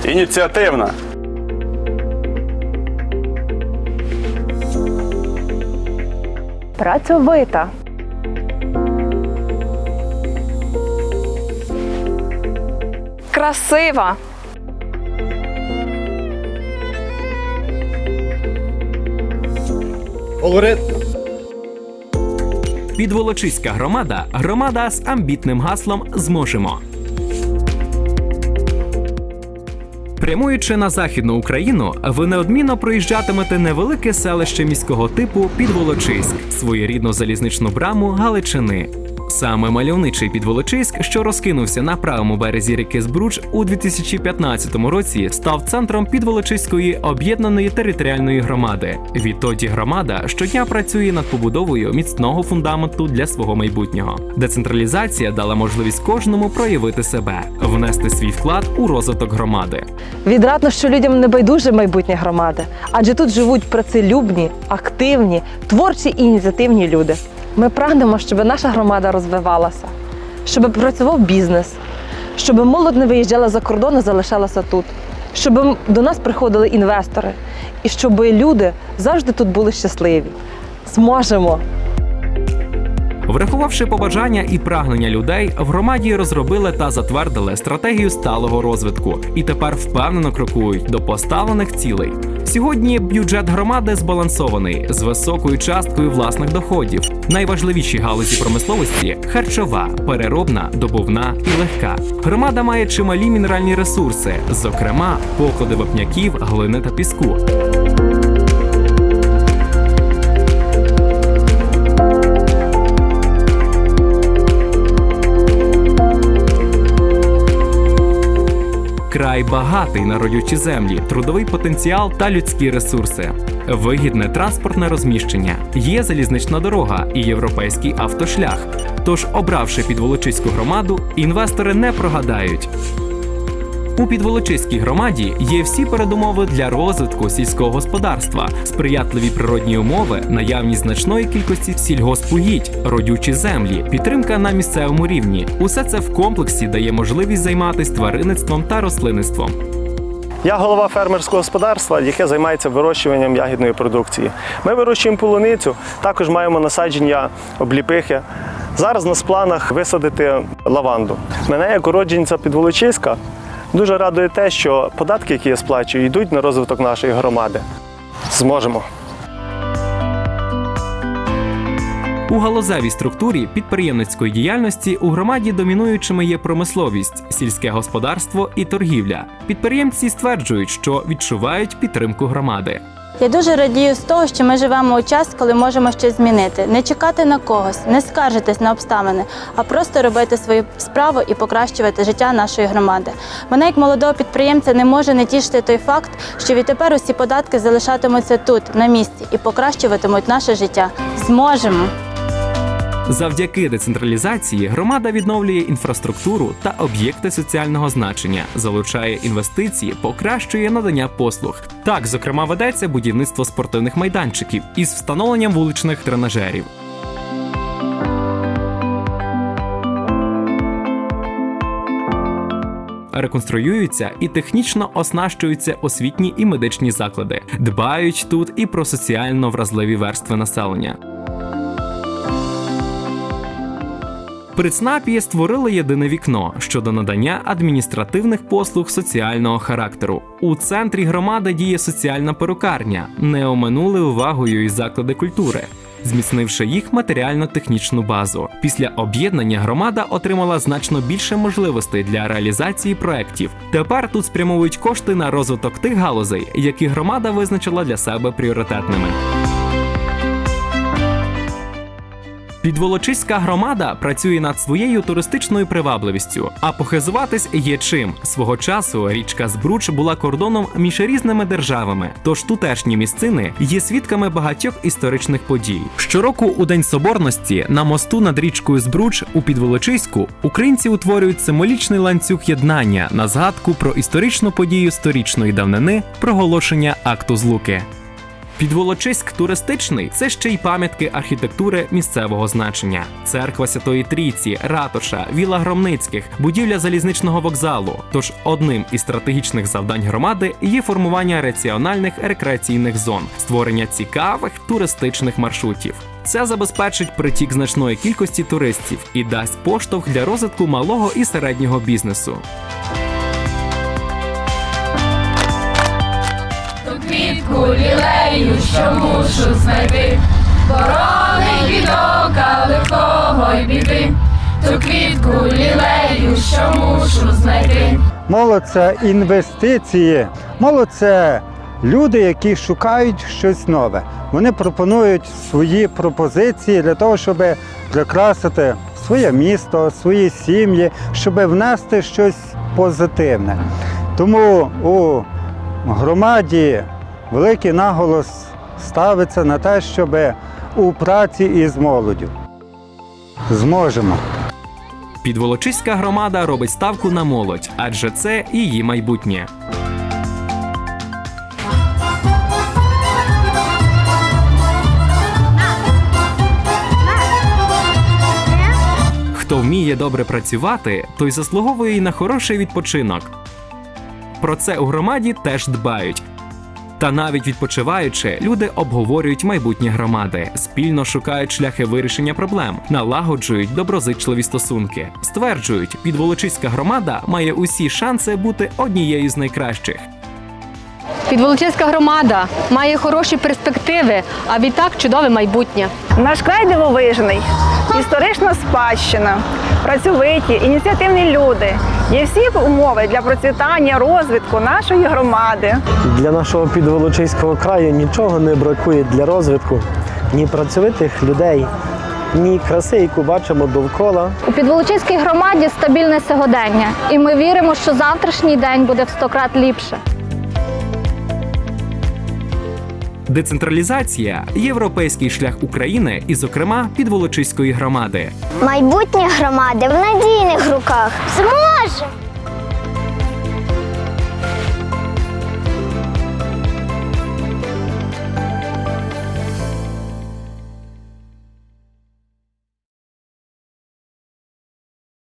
Ініціативна. Працьовита. Красива. Колоритна. Підволочиська громада – громада з амбітним гаслом «Зможемо». Прямуючи на Західну Україну, ви неодмінно проїжджатимете невелике селище міського типу Підволочиськ, своєрідну залізничну браму Галичини. Саме мальовничий Підволочиськ, що розкинувся на правому березі ріки Збруч, у 2015 році став центром Підволочиської об'єднаної територіальної громади. Відтоді громада щодня працює над побудовою міцного фундаменту для свого майбутнього. Децентралізація дала можливість кожному проявити себе, внести свій вклад у розвиток громади. Відрадно, що людям не байдуже майбутнє громади, адже тут живуть працелюбні, активні, творчі і ініціативні люди. Ми прагнемо, щоб наша громада розвивалася, щоб працював бізнес, щоб молодь не виїжджала за кордон і залишалася тут, щоб до нас приходили інвестори і щоб люди завжди тут були щасливі. Зможемо! Врахувавши побажання і прагнення людей, в громаді розробили та затвердили стратегію сталого розвитку і тепер впевнено крокують до поставлених цілей. Сьогодні бюджет громади збалансований, з високою часткою власних доходів. Найважливіші галузі промисловості – харчова, переробна, добувна і легка. Громада має чималі мінеральні ресурси, зокрема, поклади вапняків, глини та піску. Край багатий на родючі землі, трудовий потенціал та людські ресурси. Вигідне транспортне розміщення, є залізнична дорога і європейський автошлях. Тож, обравши Підволочиську громаду, інвестори не прогадають. У Підволочиській громаді є всі передумови для розвитку сільського господарства, сприятливі природні умови, наявність значної кількості сільгоспугідь, родючі землі, підтримка на місцевому рівні. Усе це в комплексі дає можливість займатися тваринництвом та рослинництвом. Я голова фермерського господарства, яке займається вирощуванням ягідної продукції. Ми вирощуємо полуницю, також маємо насадження обліпихи. Зараз у нас в планах висадити лаванду. Мене, як уродженця Підволочиська, дуже радує те, що податки, які я сплачую, йдуть на розвиток нашої громади. Зможемо! У галузевій структурі підприємницької діяльності у громаді домінуючими є промисловість, сільське господарство і торгівля. Підприємці стверджують, що відчувають підтримку громади. Я дуже радію з того, що ми живемо у час, коли можемо щось змінити. Не чекати на когось, не скаржитись на обставини, а просто робити свою справу і покращувати життя нашої громади. Мене, як молодого підприємця, не може не тішити той факт, що відтепер усі податки залишатимуться тут, на місці, і покращуватимуть наше життя. Зможемо! Завдяки децентралізації громада відновлює інфраструктуру та об'єкти соціального значення, залучає інвестиції, покращує надання послуг. Так, зокрема, ведеться будівництво спортивних майданчиків із встановленням вуличних тренажерів. Реконструюються і технічно оснащуються освітні і медичні заклади. Дбають тут і про соціально вразливі верстви населення. При ЦНАПі створили єдине вікно щодо надання адміністративних послуг соціального характеру. У центрі громади діє соціальна перукарня, не оминули увагою і заклади культури, зміцнивши їх матеріально-технічну базу. Після об'єднання громада отримала значно більше можливостей для реалізації проєктів. Тепер тут спрямовують кошти на розвиток тих галузей, які громада визначила для себе пріоритетними. Підволочиська громада працює над своєю туристичною привабливістю, а похизуватись є чим. Свого часу річка Збруч була кордоном між різними державами, тож тутешні місцини є свідками багатьох історичних подій. Щороку у День Соборності на мосту над річкою Збруч у Підволочиську українці утворюють символічний ланцюг єднання на згадку про історичну подію сторічної давнини – проголошення акту Злуки. Підволочиськ туристичний – це ще й пам'ятки архітектури місцевого значення. Церква Святої Трійці, ратуша, віла Громницьких, будівля залізничного вокзалу. Тож одним із стратегічних завдань громади є формування раціональних рекреаційних зон, створення цікавих туристичних маршрутів. Це забезпечить притік значної кількості туристів і дасть поштовх для розвитку малого і середнього бізнесу. Квітку лілею, що мушу знайти, боронить від ока лихого й біди. Ту квітку лілею, що мушу знайти. Молодь – це інвестиції, молодь – це люди, які шукають щось нове. Вони пропонують свої пропозиції для того, щоб прикрасити своє місто, свої сім'ї, щоб внести щось позитивне. Тому у громаді великий наголос ставиться на те, щоб у праці із молоддю. Зможемо. Підволочиська громада робить ставку на молодь, адже це її майбутнє. Хто вміє добре працювати, той заслуговує й на хороший відпочинок. Про це у громаді теж дбають. Та навіть відпочиваючи, люди обговорюють майбутнє громади, спільно шукають шляхи вирішення проблем, налагоджують доброзичливі стосунки. Стверджують, Підволочиська громада має усі шанси бути однією з найкращих. Підволочиська громада має хороші перспективи, а відтак чудове майбутнє. Наш край дивовижний, історична спадщина, працьовиті, ініціативні люди. Є всі умови для процвітання, розвитку нашої громади. Для нашого Підволочиського краю нічого не бракує для розвитку. Ні працьовитих людей, ні краси, яку бачимо довкола. У Підволочиській громаді стабільне сьогодення, і ми віримо, що завтрашній день буде в 100 крат ліпше. Децентралізація – європейський шлях України і, зокрема, Підволочиської громади. Майбутнє громади в надійних руках. Зможемо!